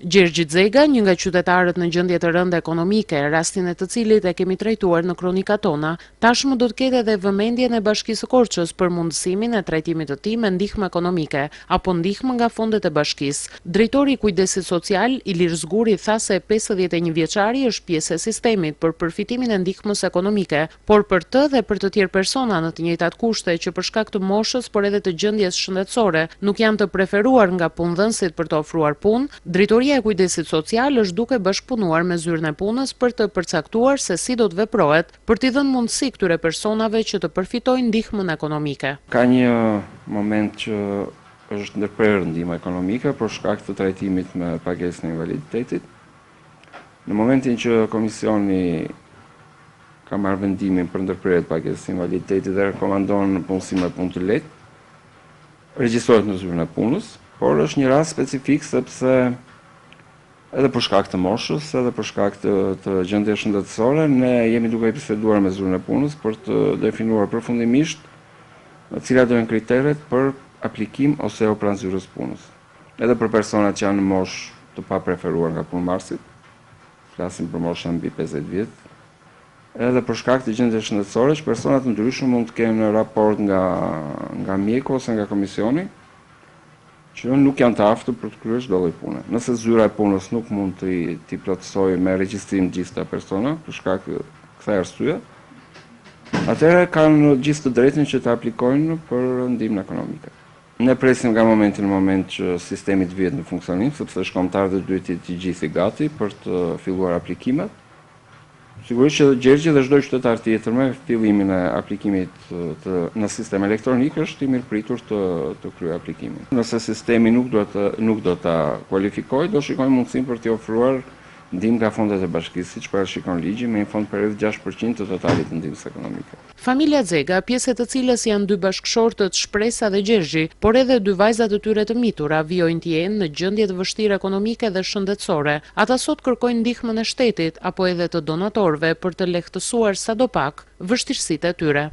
Gjergji Zega, një nga qytetarët në gjendje të rënde ekonomike, rastin e të cilit e kemi trajtuar në kronikat tona, tashmë do të ketë edhe vëmendjen e Bashkisë së Korçës për mundësimin e trajtimit të tij me ndihmë ekonomike apo ndihmë nga fondet e bashkisë. Drejtori i kujdesit social, Ilir Zguri, tha se 51 vjeçari është pjesë e sistemit për përfitimin e ndihmës ekonomike, por për të dhe për të tjerë persona në të njëjtat kushte që për shkak të moshës por edhe të gjendjes shëndetësore nuk janë të preferuar nga punëdhënësit për të ofruar punë, drejtoria e kujdesit social është duke bashkëpunuar me zyrën e punës për të përcaktuar se si do të veprohet për t'i dhënë mundësi këtyre personave që të përfitojnë ndihmën ekonomike. Ka një moment që është ndërprerë ndihma ekonomike për shkak të trajtimit me pagesën e invaliditetit. Në momentin që komisioni ka marrë vendimin për ndërprerje të pagesës së invaliditetit dhe rekomandon punësim me punë të lehtë, regjistrohet në zyrën e punës, por është një rast specifik sepse edhe për shkak të moshës, edhe për shkak të gjendjes shëndetësore, ne jemi duke biseduar me zyrën e punës për të definuar përfundimisht cilat do jenë kriteret për aplikim ose jo pranë zyrës punës. Edhe për personat që janë në moshë të papreferuar nga punëmarrësit, flasim për moshën mbi 50 vjet, edhe për shkak të gjendjes shëndetësore, që personat të ndryshëm mund të kenë raport nga mjeku ose nga komisioni, që nuk janë të aftur për të kryer çdo lloj pune. Nëse zyra e punës nuk mund t'i plotësojë me regjistrim gjithë këta persona për shkak të kësaj arsye, atëherë kanë gjithë të drejtën që të aplikojnë për ndihmën ekonomike. Ne presim nga momenti në moment që sistemi të vihet në funksionim, sepse shkombëtarët e dytë të gjithë gati për të filluar aplikimet. Sigurisht që Gjergji dhe çdo qytetar tjetër me fillimin e aplikimit në sistem elektronik është i mirëpritur të kryejë aplikimin. Nëse sistemi nuk do ta kualifikojë, do shikojmë mundësinë për t'i ofruar ndihmë nga fondet e bashkisë, siç parashikon ligji, me një fond për rreth 6% të totalit të ndihmës ekonomike. Familja Zega, pjesë e të cilës janë dy bashkëshortët Shpresa dhe Gjergji, por edhe dy vajzat e tyre të mitura, vijojnë të jenë në gjendje të vështirë ekonomike dhe shëndetësore. Ata sot kërkojnë ndihmën e shtetit apo edhe të donatorëve për të lehtësuar sadopak vështirësitë e tyre.